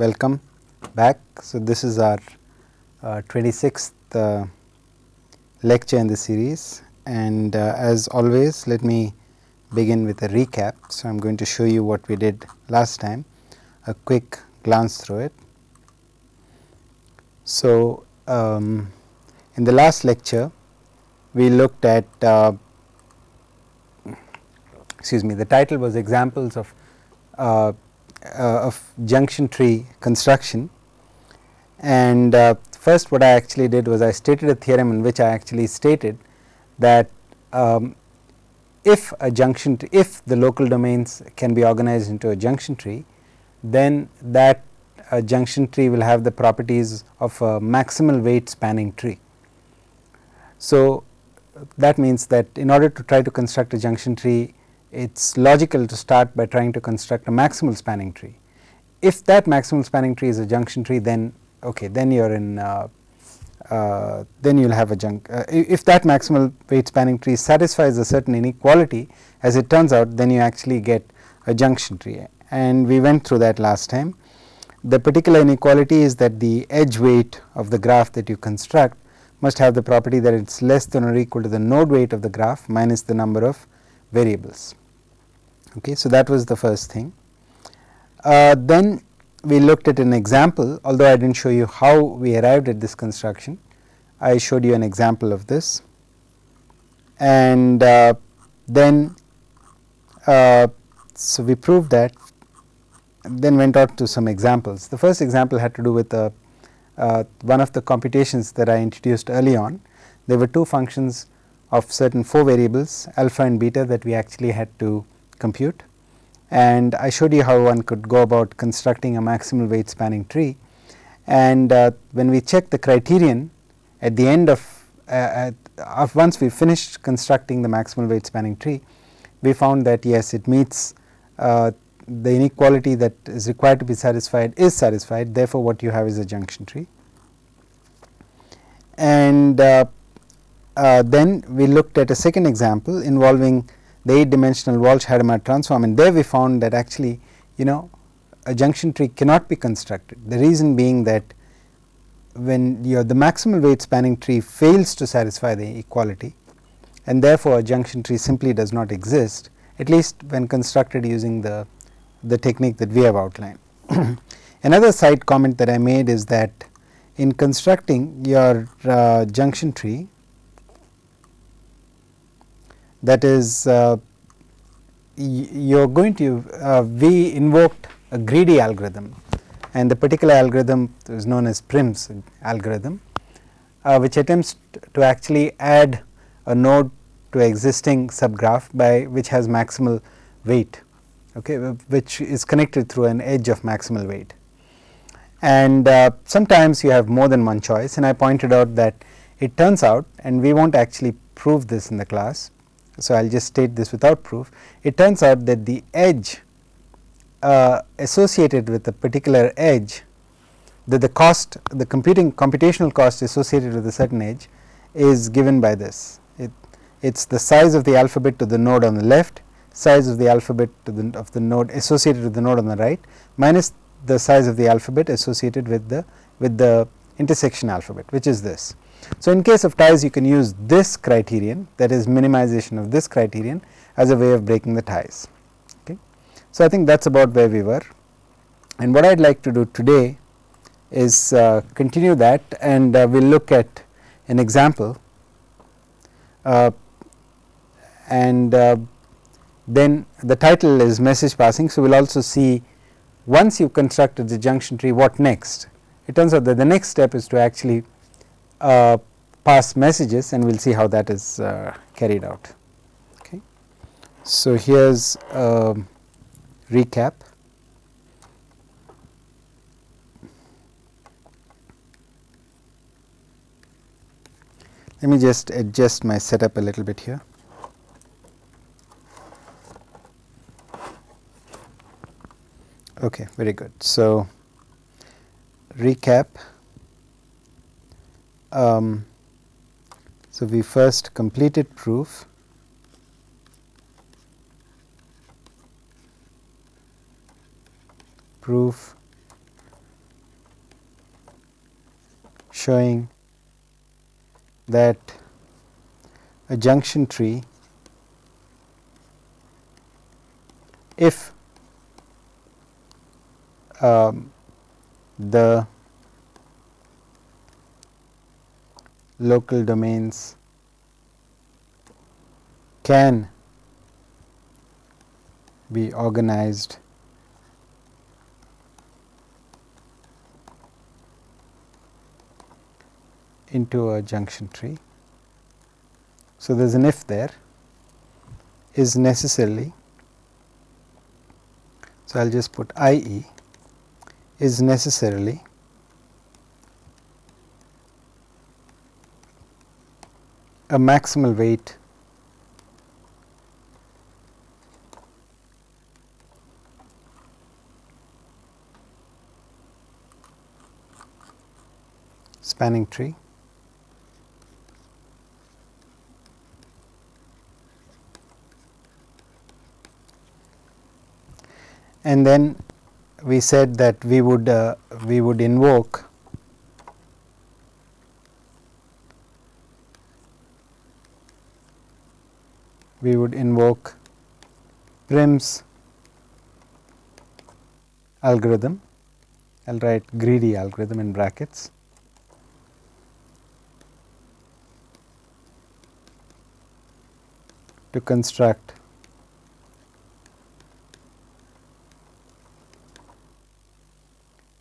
welcome back. So, this is our 26th lecture in the series, and as always let me begin with a recap. So, I am going to show you what we did last time, a quick glance through it. So, in the last lecture we looked at the title was examples of junction tree construction, and first what I actually did was I stated a theorem in which I actually stated that if the local domains can be organized into a junction tree, then that junction tree will have the properties of a maximal weight spanning tree. So, that means that in order to try to construct a junction tree, it is logical to start by trying to construct a maximal spanning tree. If that maximal spanning tree is a junction tree, then okay, then you are in then you will have a if that maximal weight spanning tree satisfies a certain inequality, as it turns out, then you actually get a junction tree, and we went through that last time. The particular inequality is that the edge weight of the graph that you construct must have the property that it is less than or equal to the node weight of the graph minus the number of variables. Okay, so that was the first thing. Then we looked at an example, although I did not show you how we arrived at this construction. I showed you an example of this, and then so we proved that, then went on to some examples. The first example had to do with one of the computations that I introduced early on. There were two functions of certain 4 variables, alpha and beta, that we actually had to compute, and I showed you how one could go about constructing a maximal weight spanning tree. And when we checked the criterion at the end of once we finished constructing the maximal weight spanning tree, we found that yes, it meets the inequality that is required to be satisfied is satisfied. Therefore, what you have is a junction tree. And then we looked at a second example involving the 8-dimensional Walsh-Hadamard transform, and there we found that actually a junction tree cannot be constructed. The reason being that when the maximal weight spanning tree fails to satisfy the equality, and therefore a junction tree simply does not exist, at least when constructed using the technique that we have outlined. Another side comment that I made is that in constructing your junction tree, that is you are going to we invoked a greedy algorithm, and the particular algorithm is known as Prim's algorithm, which attempts to actually add a node to existing subgraph by which has maximal weight, okay, which is connected through an edge of maximal weight. And sometimes you have more than one choice, and I pointed out that it turns out, and we will not actually prove this in the class, so I will just state this without proof. It turns out that the edge associated with a particular edge, that the cost, the computational cost associated with a certain edge is given by this. It is the size of the alphabet to the node on the left, size of the alphabet to of the node associated with the node on the right, minus the size of the alphabet associated with the intersection alphabet, which is this. So, in case of ties, you can use this criterion, that is minimization of this criterion, as a way of breaking the ties. Okay. So, I think that is about where we were, and what I would like to do today is continue that, and we will look at an example, and then the title is message passing. So, we will also see, once you have constructed the junction tree, what next. It turns out that the next step is to actually pass messages, and we will see how that is carried out. Okay. So, here is a recap. Let me just adjust my setup a little bit here. Okay, very good. So, recap. So, we first completed proof, showing that a junction tree, if the local domains can be organized into a junction tree. So, there is an if there, is necessarily, so I will just put IE, is necessarily a maximal weight spanning tree. And then we said that we would invoke Prim's algorithm. I will write greedy algorithm in brackets, to construct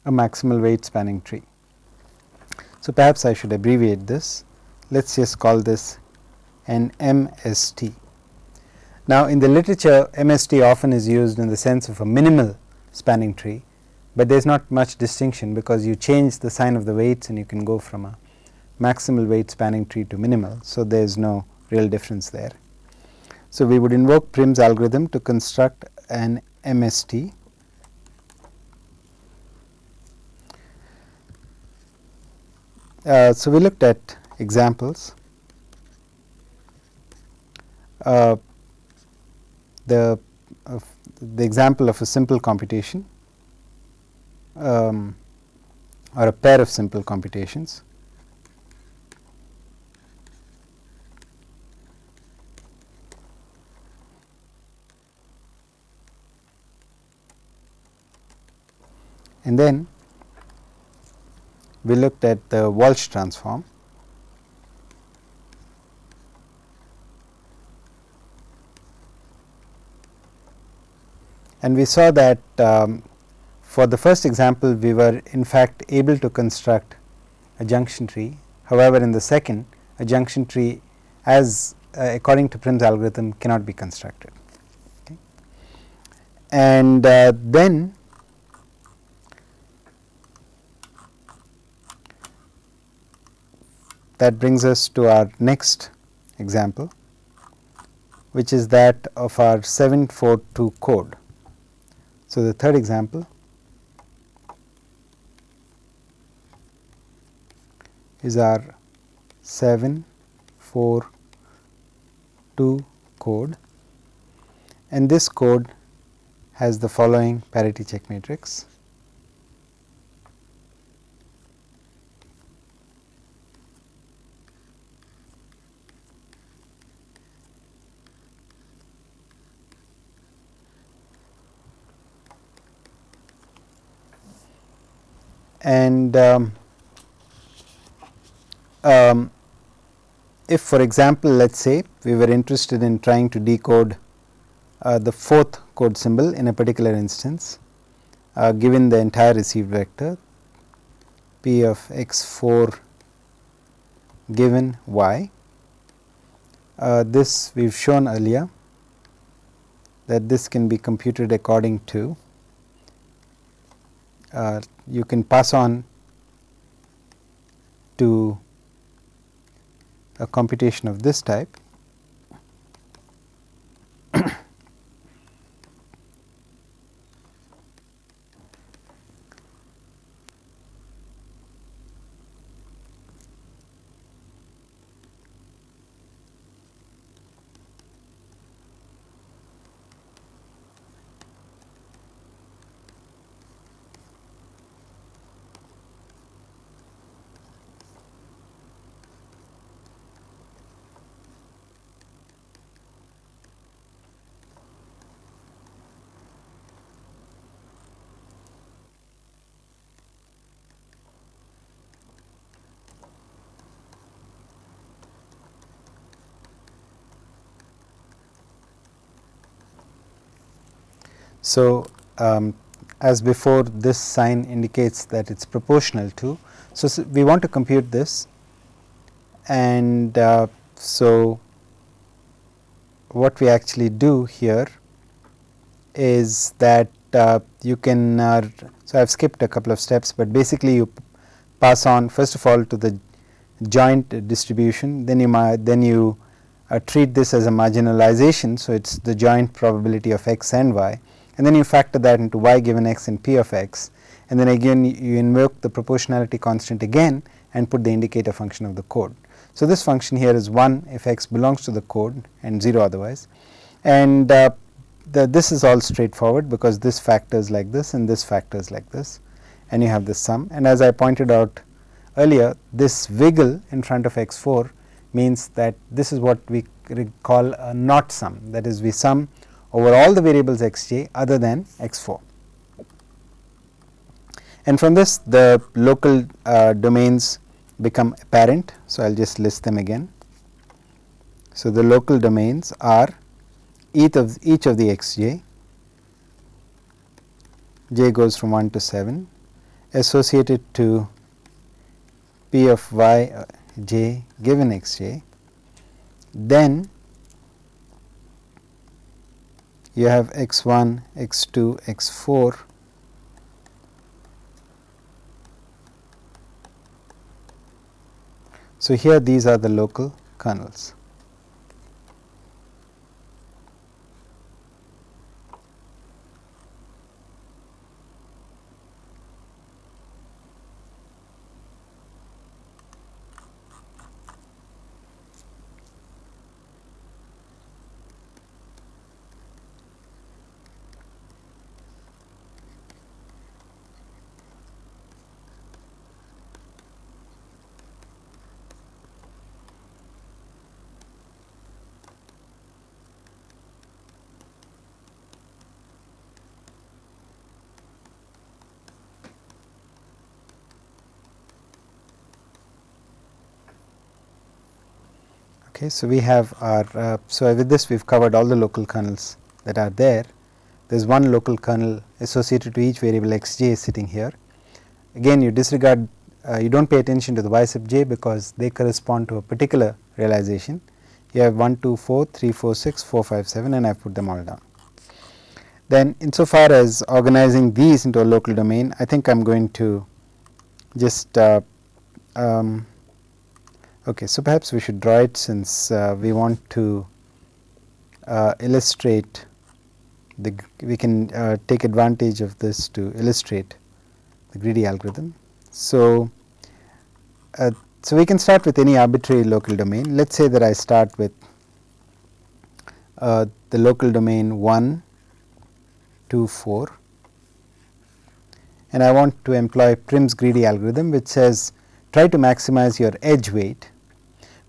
a maximal weight spanning tree. So, perhaps I should abbreviate this. Let us just call this an MST. Now, in the literature, MST often is used in the sense of a minimal spanning tree, but there is not much distinction, because you change the sign of the weights and you can go from a maximal weight spanning tree to minimal. So, there is no real difference there. So, we would invoke Prim's algorithm to construct an MST. So, we looked at examples. The example of a simple computation, or a pair of simple computations. And then we looked at the Walsh transform. And we saw that for the first example, we were in fact able to construct a junction tree. However, in the second, a junction tree, as according to Prim's algorithm, cannot be constructed. Okay. And then that brings us to our next example, which is that of our 742 code. So, the third example is our 742 code, and this code has the following parity check matrix. And if, for example, let us say we were interested in trying to decode the fourth code symbol in a particular instance, given the entire received vector p of x4 given y, this we have shown earlier that this can be computed according to, you can pass on to a computation of this type. So, as before, this sign indicates that it is proportional to. So, we want to compute this, and so what we actually do here is that you can so I have skipped a couple of steps, but basically you pass on first of all to the joint distribution, then you treat this as a marginalization. So, it is the joint probability of x and y, and then you factor that into y given x and p of x, and then again you invoke the proportionality constant again and put the indicator function of the code. So, this function here is 1 if x belongs to the code and 0 otherwise, and this is all straightforward because this factors like this and this factors like this, and you have this sum. And as I pointed out earlier, this wiggle in front of x 4 means that this is what we call a not sum, that is, we sum over all the variables x j other than x 4. And from this the local domains become apparent. So, I will just list them again. So, the local domains are each of the x j, j goes from 1 to 7, associated to p of y j given x j. Then you have x 1, x 2, x 4 . So, here these are the local kernels. Okay, so, we have our so with this we have covered all the local kernels that are there. There is one local kernel associated to each variable x j sitting here. Again, you disregard, you do not pay attention to the y sub j because they correspond to a particular realization. You have 1, 2, 4, 3, 4, 6, 4, 5, 7, and I have put them all down. Then insofar as organizing these into a local domain, I think I am going to just okay, so perhaps we should draw it, since we want to illustrate we can take advantage of this to illustrate the greedy algorithm. So, so we can start with any arbitrary local domain. Let us say that I start with the local domain 1, 2, 4, and I want to employ Prim's greedy algorithm, which says try to maximize your edge weight.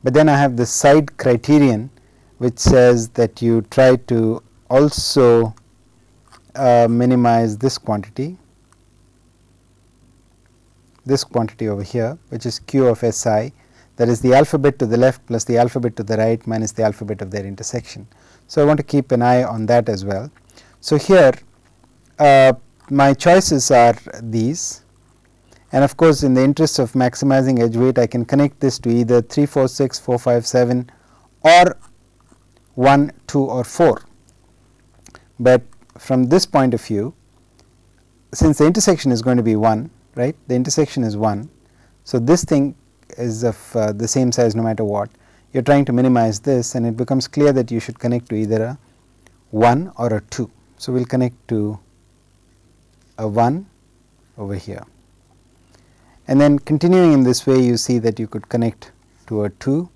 But then I have the side criterion which says that you try to also minimize this quantity over here, which is q of S I, that is the alphabet to the left plus the alphabet to the right minus the alphabet of their intersection. So, I want to keep an eye on that as well. So, here my choices are these. And of course, in the interest of maximizing edge weight, I can connect this to either 3, 4, 6, 4, 5, 7 or 1, 2 or 4. But from this point of view, since the intersection is going to be 1, right, the intersection is 1. So, this thing is of the same size no matter what. You are trying to minimize this, and it becomes clear that you should connect to either a 1 or a 2. So, we will connect to a 1 over here. And then continuing in this way, you see that you could connect to a 2,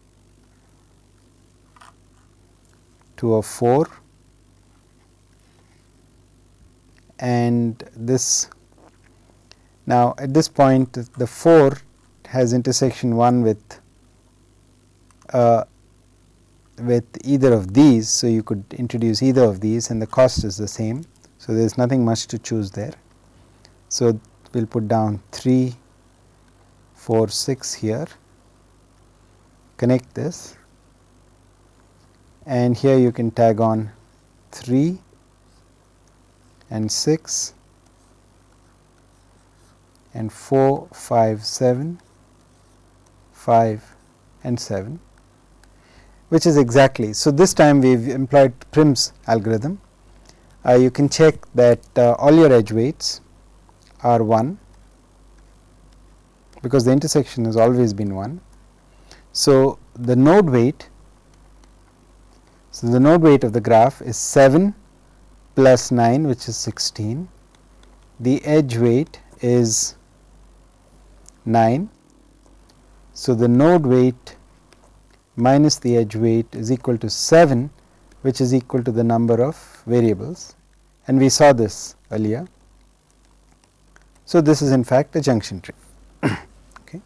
to a 4, and this. Now, at this point the 4 has intersection 1 with either of these. So, you could introduce either of these and the cost is the same. So, there is nothing much to choose there. So, we will put down 3, 4, 6 here, connect this, and here you can tag on 3, and 6 and 4, 5, 7, 5 and 7, which is exactly. So, this time we have employed Prim's algorithm. You can check that all your edge weights are 1, because the intersection has always been 1. So, the node weight, of the graph is 7 plus 9, which is 16. The edge weight is 9. So, the node weight minus the edge weight is equal to 7, which is equal to the number of variables, and we saw this earlier. So, this is in fact a junction tree. Okay.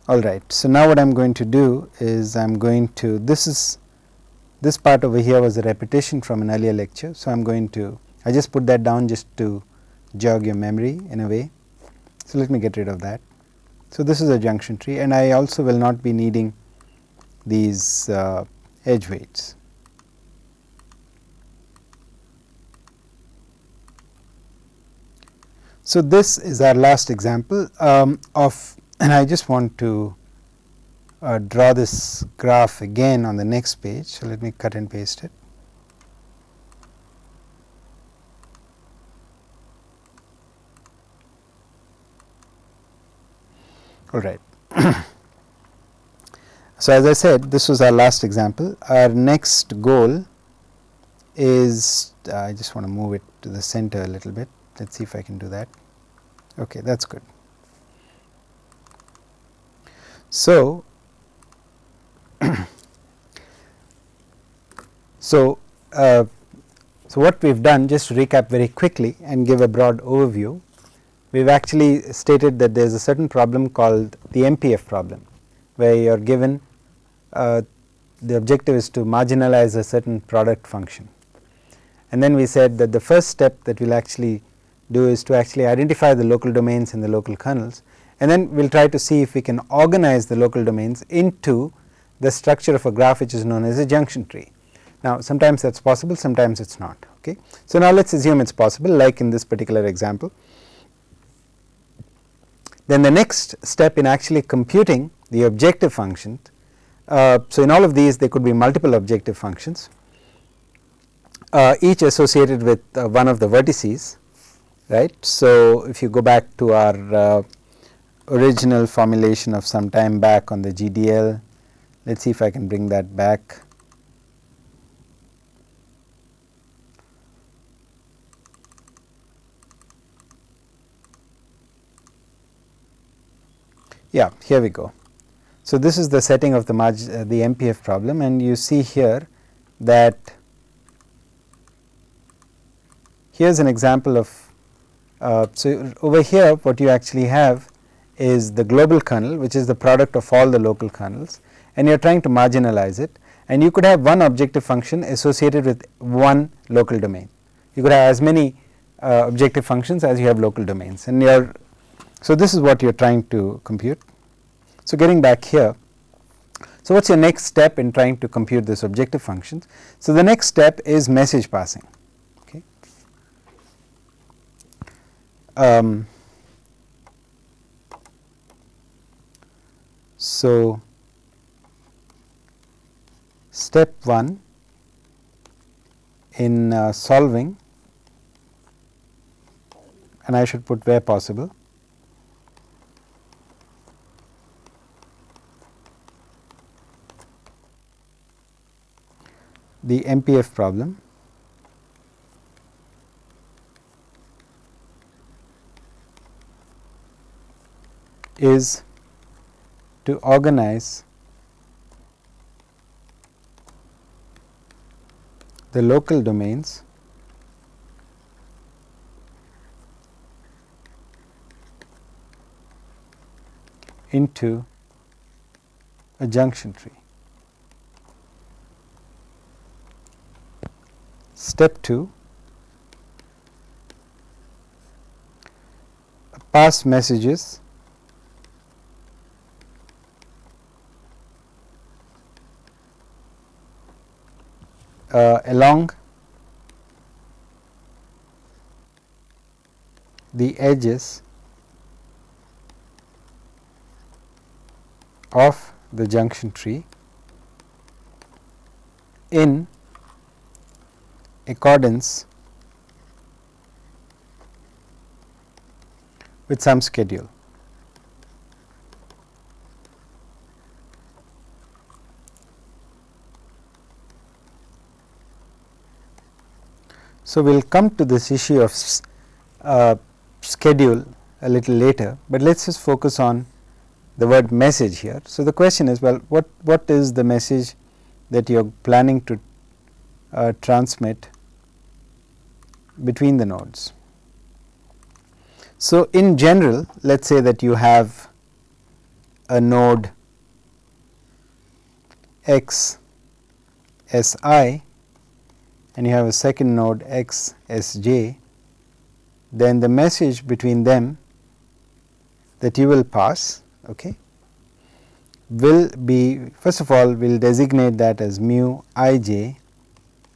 All right. So, now what I am going to do is I am going to, this part over here was a repetition from an earlier lecture. So, I am going to, I just put that down just to jog your memory in a way. So, let me get rid of that. So, this is a junction tree, and I also will not be needing these edge weights. So, this is our last example of, and I just want to draw this graph again on the next page. So, let me cut and paste it. All right. So, as I said, this was our last example. Our next goal is, I just want to move it to the center a little bit. Let us see if I can do that. Okay, that is good. So, so what we have done, just to recap very quickly and give a broad overview, we have actually stated that there is a certain problem called the MPF problem, where you are given the objective is to marginalize a certain product function. And then we said that the first step that we will actually do is to actually identify the local domains and the local kernels, and then we will try to see if we can organize the local domains into the structure of a graph which is known as a junction tree. Now, sometimes that is possible, sometimes it is not. Okay. So, now let us assume it is possible, like in this particular example. Then the next step in actually computing the objective functions, so in all of these there could be multiple objective functions, each associated with one of the vertices, right. So, if you go back to our original formulation of some time back on the GDL, let us see if I can bring that back. Yeah, here we go. So, this is the setting of the MPF problem, and you see here that here is an example of, so over here what you actually have is the global kernel, which is the product of all the local kernels, and you are trying to marginalize it, and you could have one objective function associated with one local domain. You could have as many objective functions as you have local domains, and you are, so this is what you are trying to compute. So, getting back here, so what is your next step in trying to compute this objective functions? So, the next step is message passing. Okay. So, step 1 in solving, and I should put where possible, the MPF problem is to organize the local domains into a junction tree. Step 2, pass messages along the edges of the junction tree in accordance with some schedule. So, we will come to this issue of schedule a little later, but let us just focus on the word message here. So, the question is, well, what is the message that you are planning to transmit between the nodes? So, in general, let us say that you have a node x s I and you have a second node x s j, then the message between them that you will pass, okay, will be, first of all, we will designate that as mu I j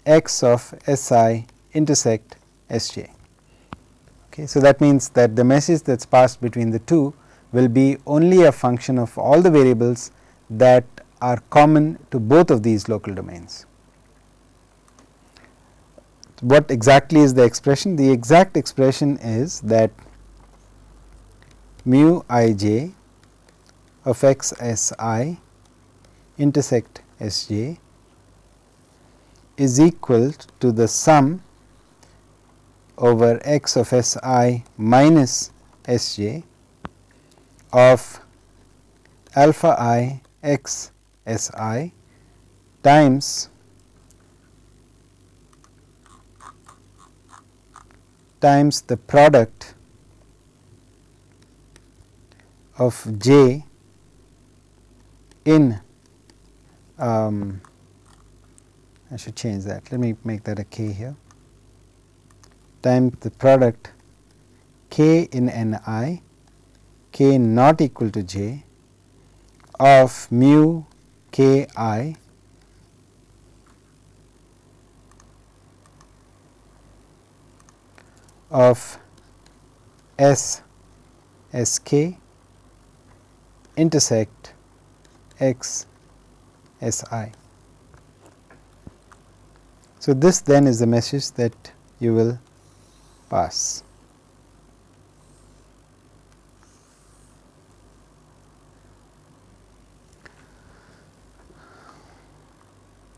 x of s I intersect s j. Okay, so, that means that the message that is passed between the two will be only a function of all the variables that are common to both of these local domains. What exactly is the expression? The exact expression is that mu I j of x s I intersect s j is equal to the sum over x of s I minus s j of alpha I x s I times the product of j in I should change that, let me make that a k here, times the product k in n I, k not equal to j, of mu k I of s s k intersect x s I. So, this then is the message that you will pass.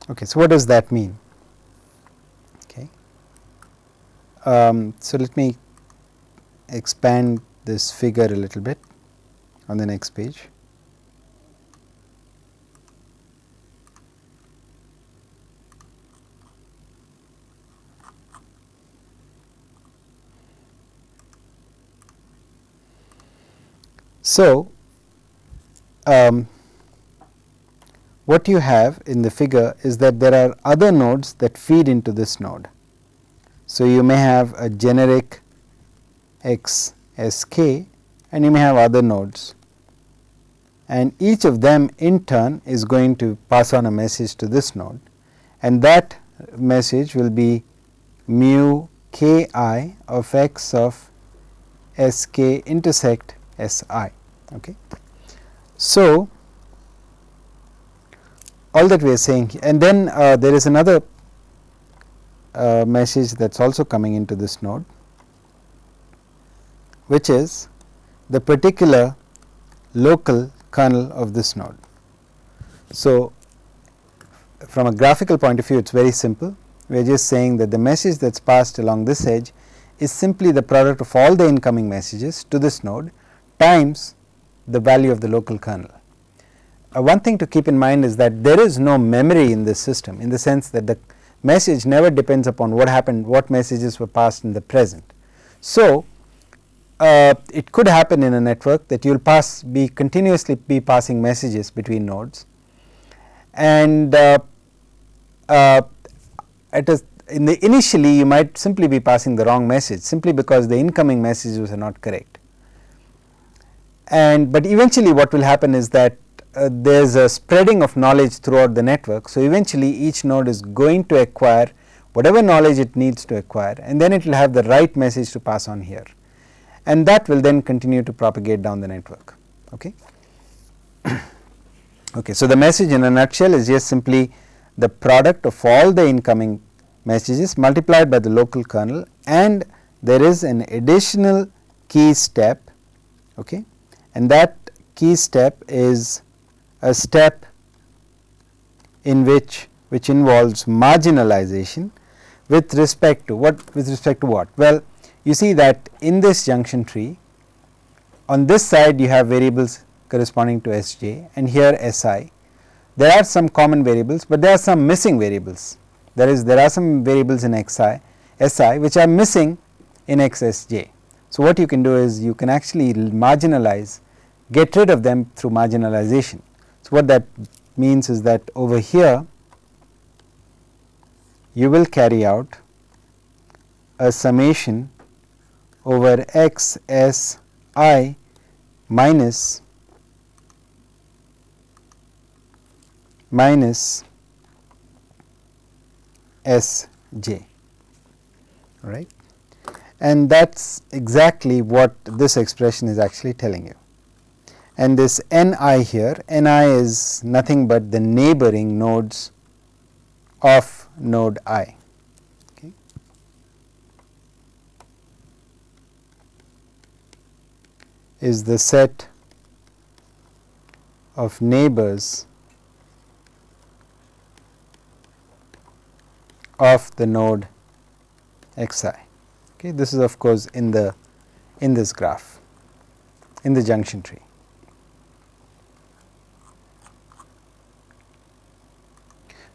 Okay, so what does that mean? Okay. So, let me expand this figure a little bit on the next page. So, what you have in the figure is that there are other nodes that feed into this node. So, you may have a generic x s k and you may have other nodes, and each of them in turn is going to pass on a message to this node, and that message will be mu k I of x of s k intersect s I. Okay. So, all that we are saying, and then there is another message that is also coming into this node, which is the particular local kernel of this node. So, from a graphical point of view, it is very simple. We are just saying that the message that is passed along this edge is simply the product of all the incoming messages to this node times the value of the local kernel. One thing to keep in mind is that there is no memory in this system, in the sense that the message never depends upon what happened, what messages were passed in the present. So, it could happen in a network that you will continuously be passing messages between nodes, and initially you might simply be passing the wrong message simply because the incoming messages are not correct. But eventually what will happen is that there is a spreading of knowledge throughout the network. So, eventually each node is going to acquire whatever knowledge it needs to acquire, and then it will have the right message to pass on here. and that will then continue to propagate down the network. Okay. Okay, so the message in a nutshell is just simply the product of all the incoming messages multiplied by the local kernel, and there is an additional key step, okay, and that key step is a step in which involves marginalization with respect to what? With respect to what? Well, you see that in this junction tree, on this side you have variables corresponding to Sj and here Si. There are some common variables, but there are some missing variables. There are some variables in Si which are missing in Xsj. So, what you can do is you can actually marginalize, get rid of them through marginalization. So, what that means is that over here you will carry out a summation over Xsi minus Sj, right, and that is exactly what this expression is actually telling you. And this Ni here, Ni is nothing but the neighboring nodes of node I. Okay. Is the set of neighbors of the node Xi. Okay. This is of course in this graph, in the junction tree.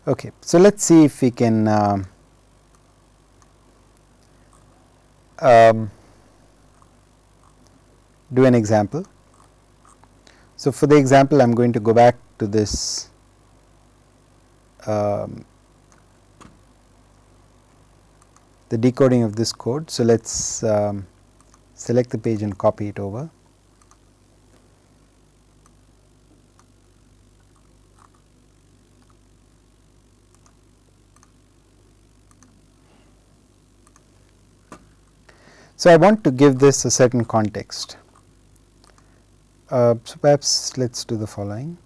Okay. So, let us see if we can do an example. So, for the example I am going to go back to this the decoding of this code. So, let us select the page and copy it over. So, I want to give this a certain context. So, perhaps let us do the following.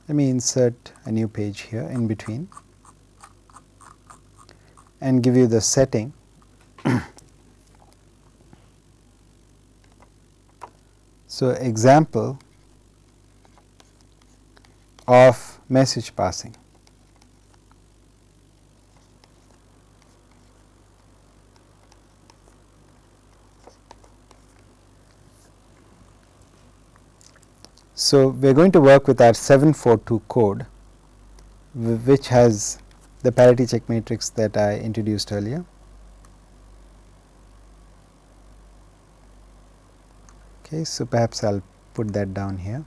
Let me insert a new page here in between and give you the setting. So, example of message passing. So, we are going to work with our 742 code, which has the parity check matrix that I introduced earlier. Okay, so perhaps I will put that down here.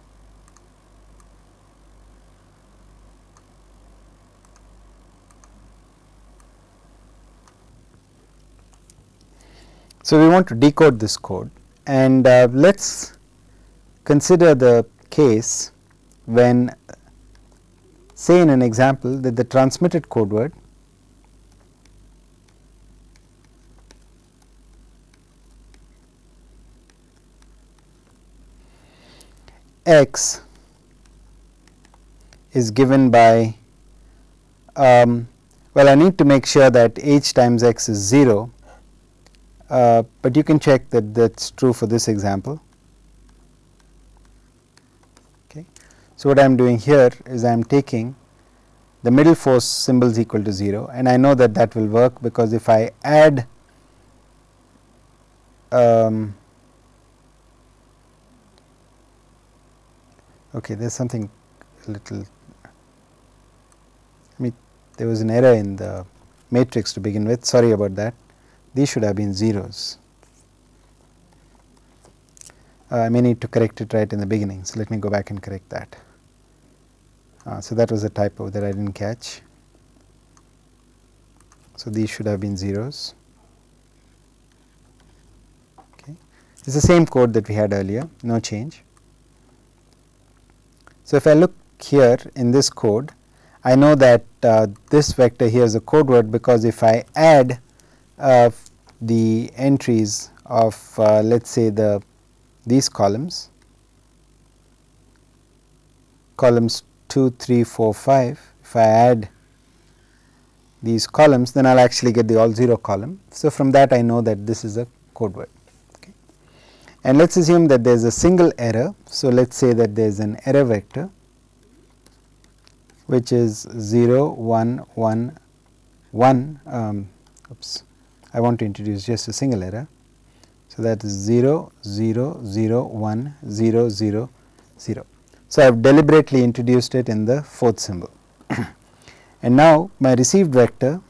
So, we want to decode this code, and let us consider the case when, say in an example, that the transmitted code word x is given by, well, I need to make sure that h times x is 0, but you can check that that is true for this example. Okay. So, what I am doing here is I am taking the middle force symbols equal to 0, and I know that that will work because if I add okay, there is something a little, there was an error in the matrix to begin with, sorry about that. These should have been zeros. I may need to correct it right in the beginning. So, let me go back and correct that. So, that was a typo that I did not catch. So, these should have been zeros. Okay. It is the same code that we had earlier, no change. So, if I look here in this code, I know that this vector here is a code word, because if I add the entries of let us say these columns 2, 3, 4, 5. If I add these columns, then I will actually get the all 0 column. So, from that I know that this is a code word. Okay. And let us assume that there is a single error. So, let us say that there is an error vector which is 0, 1, 1, 1. Oops, I want to introduce just a single error. So, that is 0, 0, 0, 1, 0, 0, 0. So, I have deliberately introduced it in the 4th symbol. And now, my received vector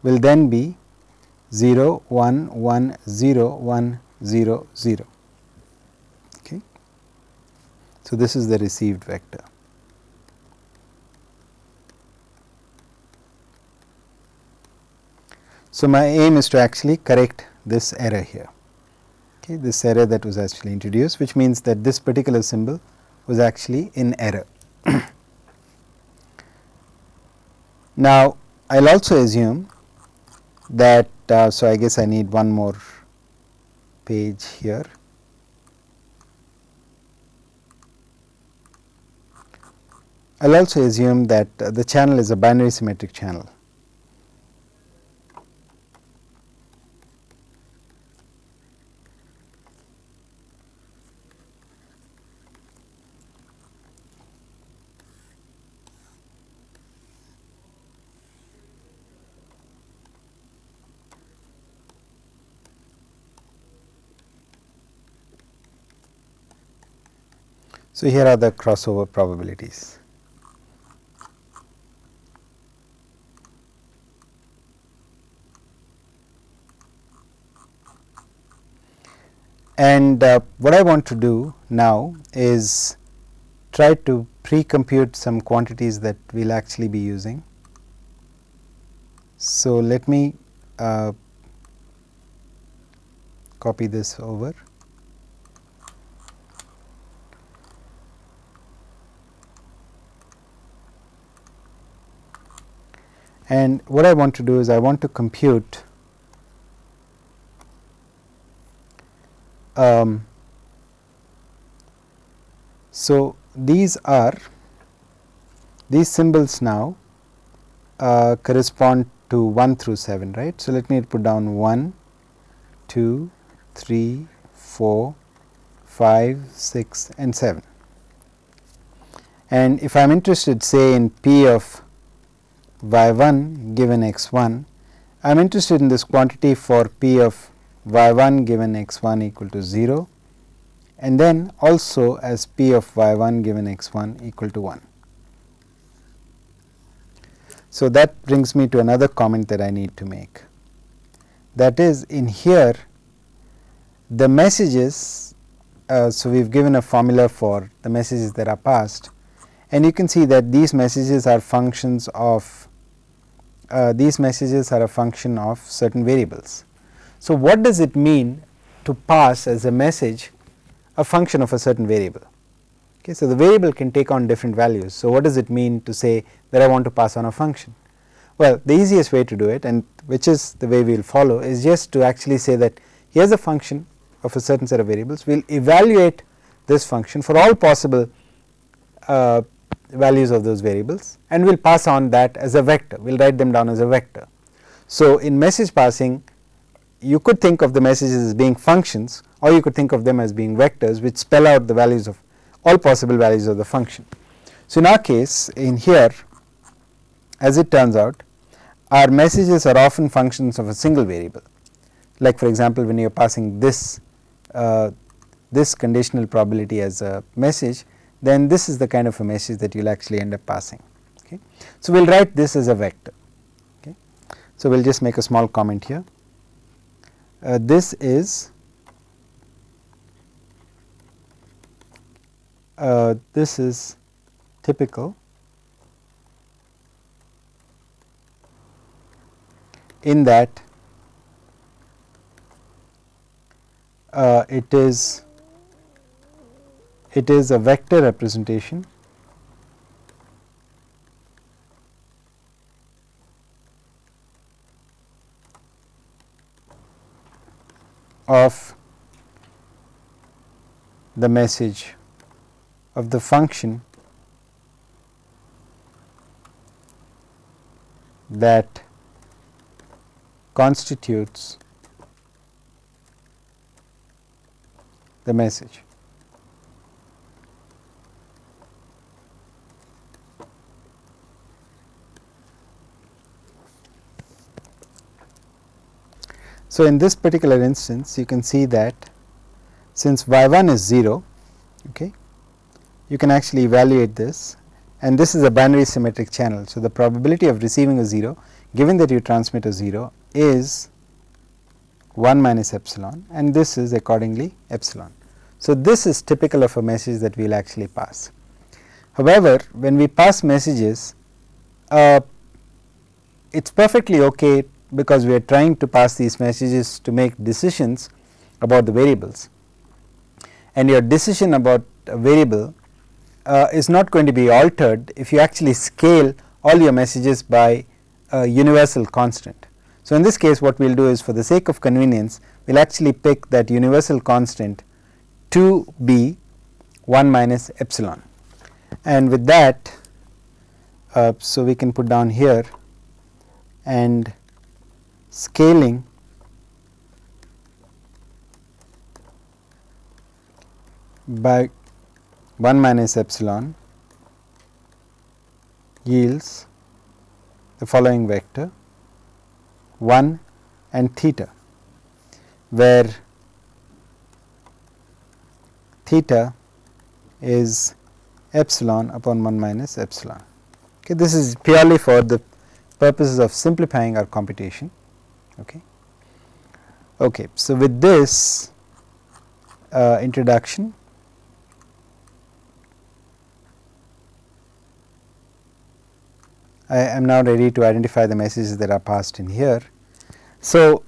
will then be 0, 1, 1, 0, 1, 0, 0. Okay. So, this is the received vector. So, my aim is to actually correct this error here, okay, this error that was actually introduced, which means that this particular symbol was actually in error. Now, I will also assume that, so I guess I need one more page here. I will also assume that the channel is a binary symmetric channel. So, here are the crossover probabilities. And what I want to do now is try to pre-compute some quantities that we will actually be using. So, let me copy this over. And what I want to do is I want to compute so these symbols now correspond to 1 through 7, right. So, let me put down 1, 2, 3, 4, 5, 6 and 7. And if I am interested say in P of y 1 given x 1, I am interested in this quantity for P of y 1 given x 1 equal to 0, and then also as P of y 1 given x 1 equal to 1. So, that brings me to another comment that I need to make. That is, in here the messages, so we have given a formula for the messages that are passed, and you can see that these messages are functions of these messages are a function of certain variables. So, what does it mean to pass as a message a function of a certain variable? Okay, so, the variable can take on different values. So, what does it mean to say that I want to pass on a function? Well, the easiest way to do it, and which is the way we will follow, is just to actually say that here is a function of a certain set of variables. We will evaluate this function for all possible values of those variables, and we will pass on that as a vector. We will write them down as a vector. So, in message passing, you could think of the messages as being functions, or you could think of them as being vectors which spell out the values of all possible values of the function. So, in our case, in here, as it turns out, our messages are often functions of a single variable. Like for example, when you are passing this conditional probability as a message, then this is the kind of a message that you will actually end up passing. Okay. So, we will write this as a vector. Okay. So, we will just make a small comment here. This is typical in that it is a vector representation of the message of the function that constitutes the message. So, in this particular instance you can see that since y1 is 0, okay, you can actually evaluate this, and this is a binary symmetric channel. So, the probability of receiving a 0 given that you transmit a 0 is 1 minus epsilon, and this is accordingly epsilon. So, this is typical of a message that we will actually pass. However, when we pass messages, it is perfectly okay, because we are trying to pass these messages to make decisions about the variables, and your decision about a variable is not going to be altered if you actually scale all your messages by a universal constant. So, in this case what we will do is, for the sake of convenience, we will actually pick that universal constant to be 1 minus epsilon, and with that so we can put down here, and scaling by 1 minus epsilon yields the following vector 1 and theta, where theta is epsilon upon 1 minus epsilon. Okay, this is purely for the purposes of simplifying our computation. Okay. Okay, so with this introduction, I am now ready to identify the messages that are passed in here. So,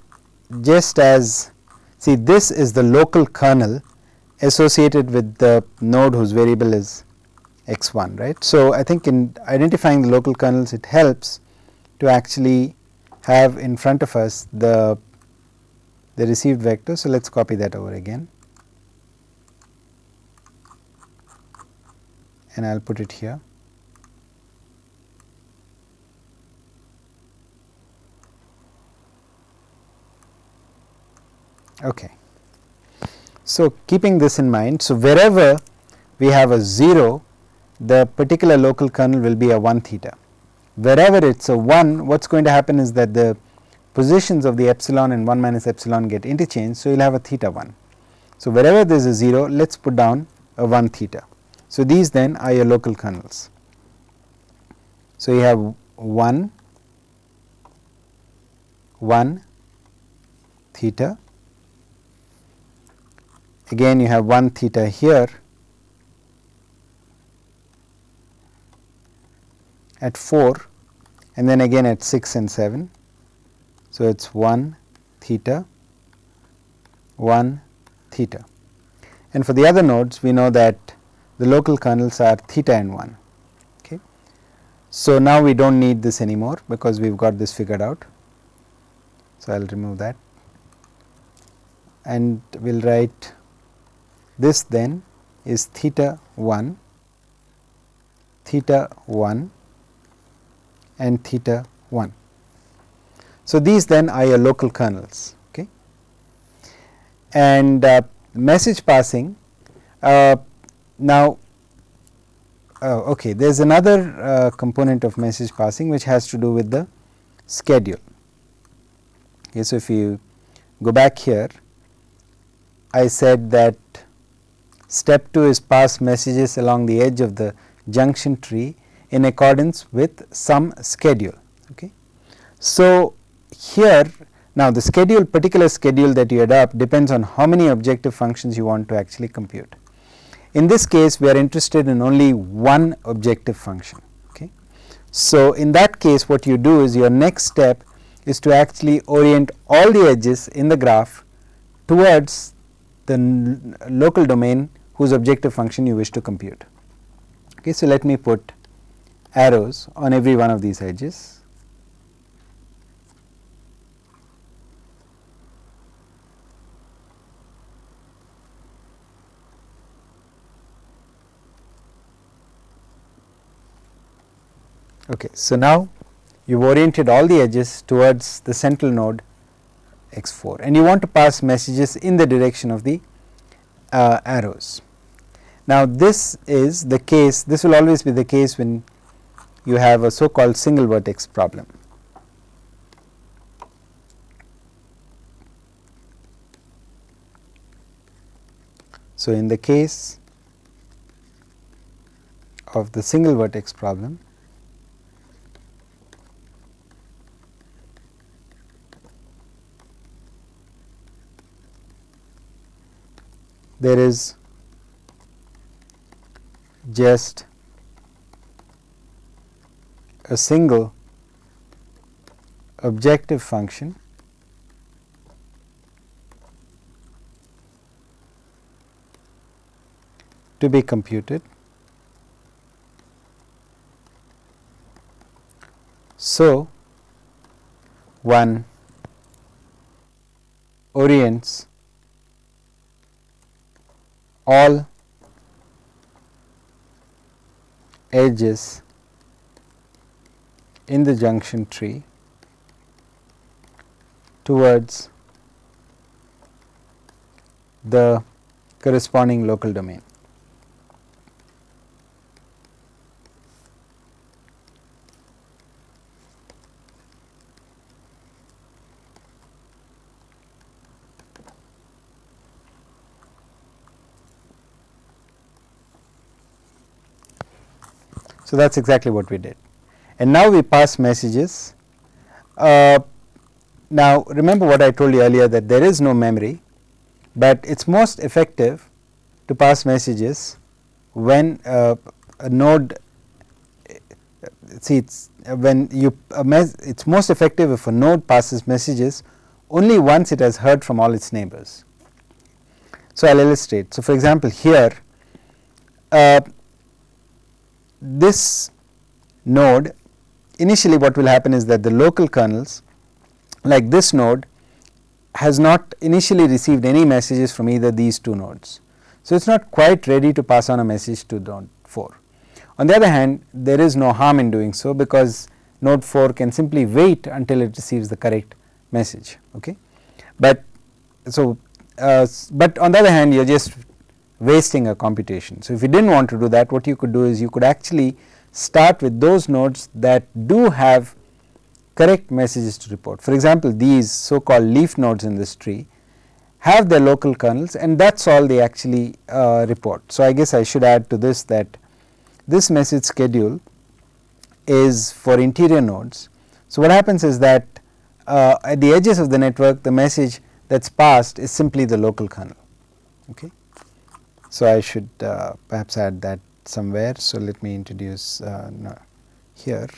just as, see, this is the local kernel associated with the node whose variable is x1, right. So, I think in identifying the local kernels, it helps to actually have in front of us the received vector. So, let us copy that over again, and I will put it here. Okay. So, keeping this in mind, so wherever we have a 0, the particular local kernel will be a 1 theta. Wherever it is a 1, what is going to happen is that the positions of the epsilon and 1 minus epsilon get interchanged. So, you will have a theta 1. So, wherever there is a 0, let us put down a 1 theta. So, these then are your local kernels. So, you have 1 theta, again you have 1 theta here at 4, and then again at 6 and 7. So, it is 1 theta, 1 theta, and for the other nodes we know that the local kernels are theta and 1. Okay. So, now we do not need this anymore, because we have got this figured out. So, I will remove that, and we will write this then is theta 1 and theta 1. So, these then are your local kernels. Okay. And message passing, now okay, there is another component of message passing which has to do with the schedule. Okay, so, if you go back here, I said that step 2 is pass messages along the edge of the junction tree in accordance with some schedule. Okay. So, here now the schedule, particular schedule that you adopt depends on how many objective functions you want to actually compute. In this case, we are interested in only one objective function. Okay. So, in that case what you do is, your next step is to actually orient all the edges in the graph towards the local domain whose objective function you wish to compute. Okay. So, let me put arrows on every one of these edges. Okay. So, now you have oriented all the edges towards the central node x4 and you want to pass messages in the direction of the arrows. Now, this is the case, this will always be the case when you have a so called single vertex problem. So, in the case of the single vertex problem, there is just a single objective function to be computed. So, one orients all edges in the junction tree towards the corresponding local domain. So, that is exactly what we did, and now we pass messages. Now, remember what I told you earlier, that there is no memory, but it is most effective to pass messages when a node, see it is when you it is most effective if a node passes messages only once it has heard from all its neighbors. So, I will illustrate. So, for example, here this node, initially what will happen is that the local kernels, like this node, has not initially received any messages from either these two nodes. So, it is not quite ready to pass on a message to node 4. On the other hand, there is no harm in doing so, because node 4 can simply wait until it receives the correct message. Okay. But so, but on the other hand, you are just wasting a computation. So, if you did not want to do that, what you could do is you could actually start with those nodes that do have correct messages to report. For example, these so called leaf nodes in this tree have their local kernels, and that is all they actually report. So, I guess I should add to this that this message schedule is for interior nodes. So, what happens is that at the edges of the network, the message that is passed is simply the local kernel. Okay. So, I should perhaps add that somewhere. So, let me introduce here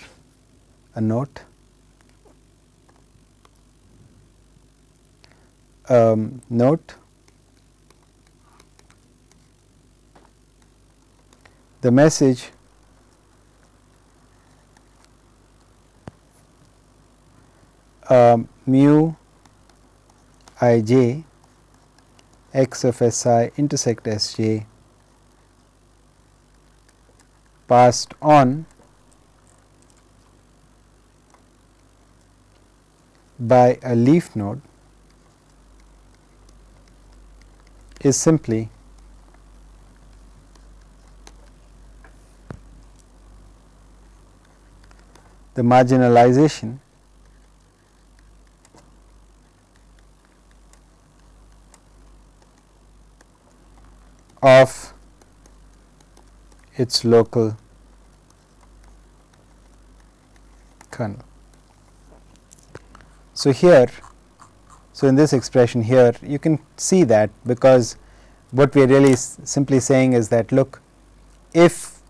a note. Note the message mu ij x of si intersect sj passed on by a leaf node is simply the marginalization of its local kernel. So, here, so in this expression here you can see that, because what we are really simply saying is that, look, if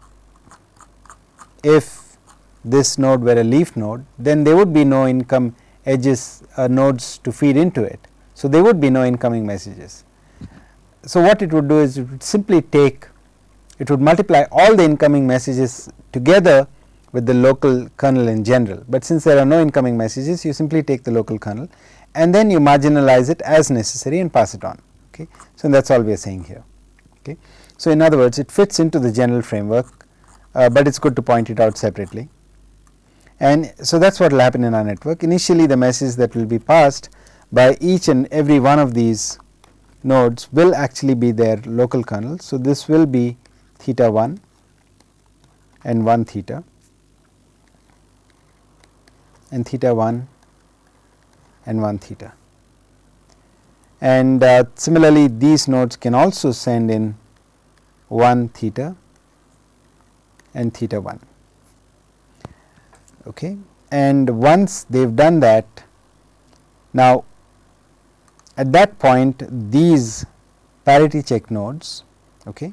this node were a leaf node, then there would be no income edges nodes to feed into it. So, there would be no incoming messages. So, what it would do is it would simply take, it would multiply all the incoming messages together with the local kernel in general, but since there are no incoming messages, you simply take the local kernel and then you marginalize it as necessary and pass it on. Okay. So, that is all we are saying here. Okay. So, in other words, it fits into the general framework, but it is good to point it out separately. And so that is what will happen in our network. Initially the message that will be passed by each and every one of these nodes will actually be their local kernel. So, this will be theta 1 and 1 theta, and theta 1 and 1 theta. And similarly these nodes can also send in 1 theta and theta 1. Okay. And once they have done that, now at that point these parity check nodes, okay,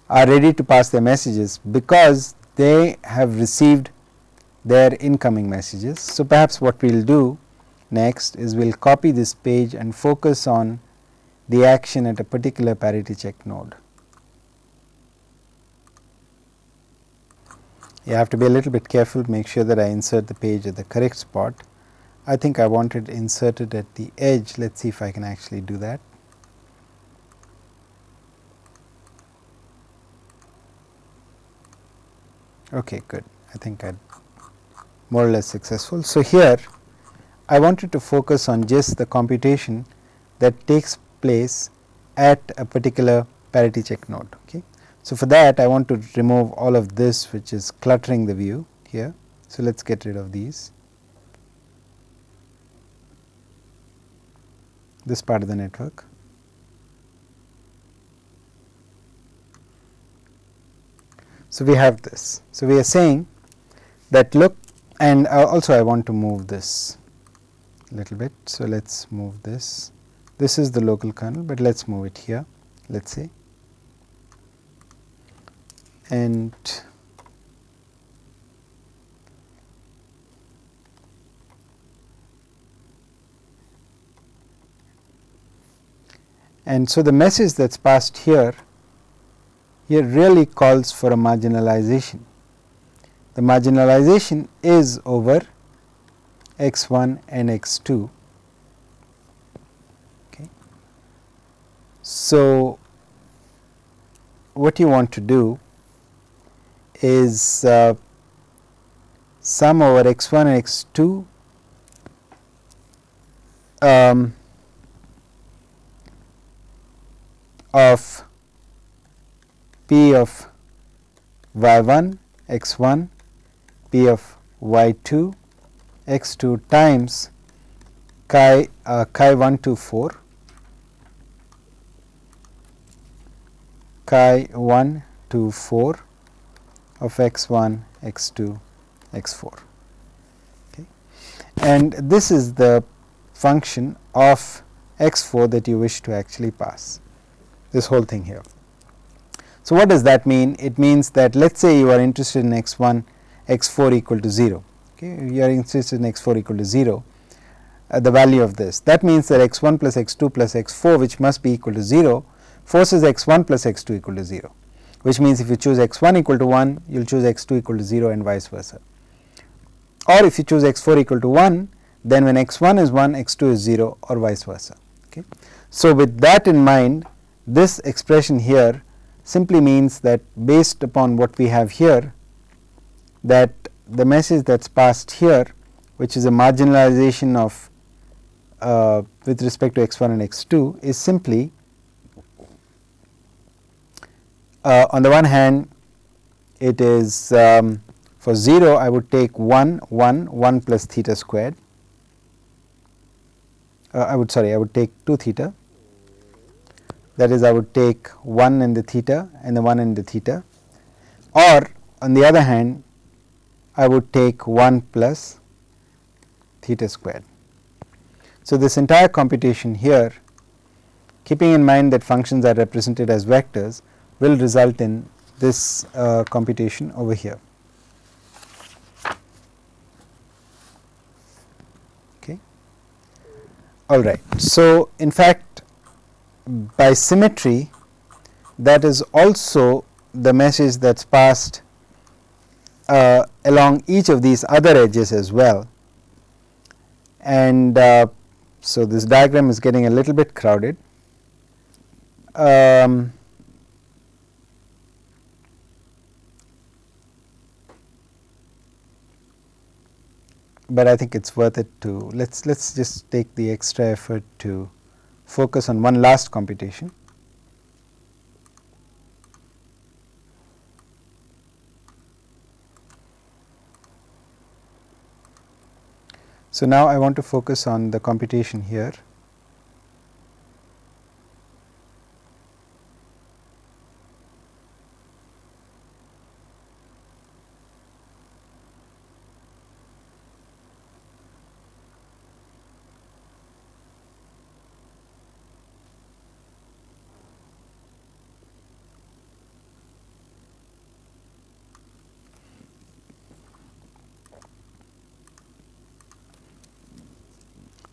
are ready to pass their messages because they have received their incoming messages. So, perhaps what we will do next is we will copy this page and focus on the action at a particular parity check node. You have to be a little bit careful, make sure that I insert the page at the correct spot. I think I want it inserted at the edge. Let us see if I can actually do that. Okay, good. I think I more or less successful. So, here I wanted to focus on just the computation that takes place at a particular parity check node. Okay. So, for that I want to remove all of this which is cluttering the view here. So, let us get rid of these, this part of the network. So, we have this. So, we are saying that look, and also I want to move this a little bit. So, let us move this. This is the local kernel, but let us move it here, let us say, and so the message that is passed here really calls for a marginalization. The marginalization is over x 1 and x 2. Okay. So, what you want to do is sum over x 1 and x 2 of p of y 1 x 1 p of y 2 x 2 times chi 1 to 4 chi 1 to 4 of x 1 x 2 x 4. Okay. And this is the function of x 4 that you wish to actually pass, this whole thing here. So, what does that mean? It means that let us say you are interested in x 1 x 4 equal to 0. Okay. You are interested in x 4 equal to 0, the value of this. That means that x 1 plus x 2 plus x 4, which must be equal to 0, forces x 1 plus x 2 equal to 0, which means if you choose x 1 equal to 1, you will choose x 2 equal to 0 and vice versa. Or if you choose x 4 equal to 1, then when x 1 is 1, x 2 is 0 or vice versa. Okay. So, with that in mind, this expression here simply means that based upon what we have here, that the message that is passed here, which is a marginalization of with respect to x 1 and x 2, is simply on the one hand it is for 0 I would take 1 plus theta squared, I would take 2 theta, that is I would take 1 in the theta and the 1 in the theta, or on the other hand I would take 1 plus theta squared. So, this entire computation here, keeping in mind that functions are represented as vectors, will result in this computation over here. Okay. All right. So, in fact, by symmetry, that is also the message that is passed along each of these other edges as well. And so, this diagram is getting a little bit crowded. but I think it's worth it to let's just take the extra effort to focus on one last computation. So now I want to focus on the computation here.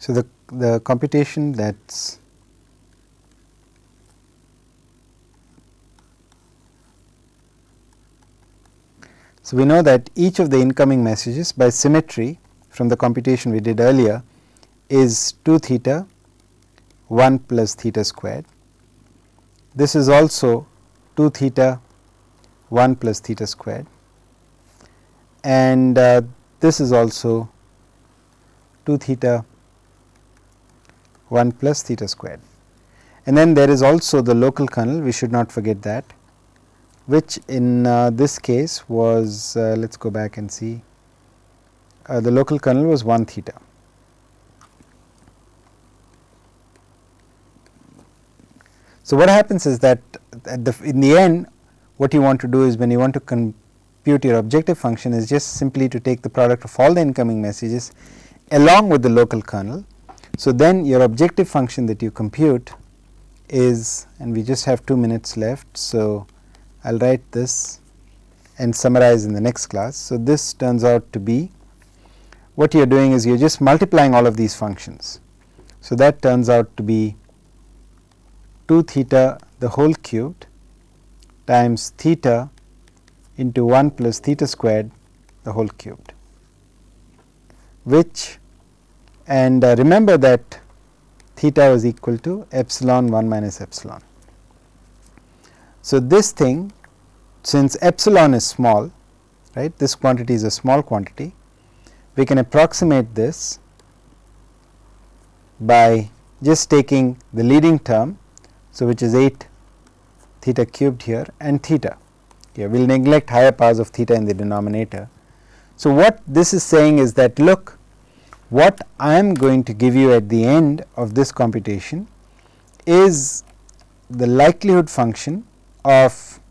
So the computation that's so we know that each of the incoming messages by symmetry from the computation we did earlier is 2 theta 1 plus theta squared. This is also 2 theta 1 plus theta squared, and this is also 2 theta 1 plus theta squared. And then there is also the local kernel, we should not forget that, which in this case was let us go back and see, the local kernel was 1 theta. So what happens is that in the end what you want to do is, when you want to compute your objective function, is just simply to take the product of all the incoming messages along with the local kernel. So then your objective function that you compute is, and we just have 2 minutes left, so I will write this and summarize in the next class. So this turns out to be, what you are doing is you are just multiplying all of these functions. So that turns out to be 2 theta the whole cubed times theta into 1 plus theta squared the whole cubed, which, and remember that theta is equal to epsilon 1 minus epsilon. So this thing, since epsilon is small, right, this quantity is a small quantity, we can approximate this by just taking the leading term, so which is 8 theta cubed here, and theta here. We will neglect higher powers of theta in the denominator. So what this is saying is that, look, what I am going to give you at the end of this computation is the likelihood function of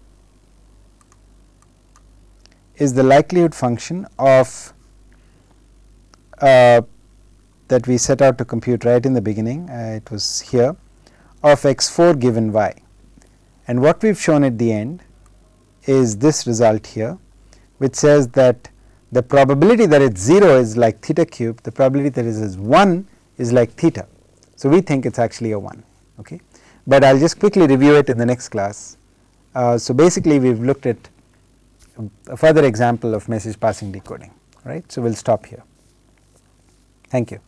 that we set out to compute right in the beginning, it was here, of x4 given y. And what we have shown at the end is this result here, which says that the probability that it's 0 is like theta cubed, the probability that it is 1 is like theta. So we think it's actually a 1, okay. But I'll just quickly review it in the next class. So basically we've looked at a further example of message passing decoding, right. So we'll stop here. Thank you.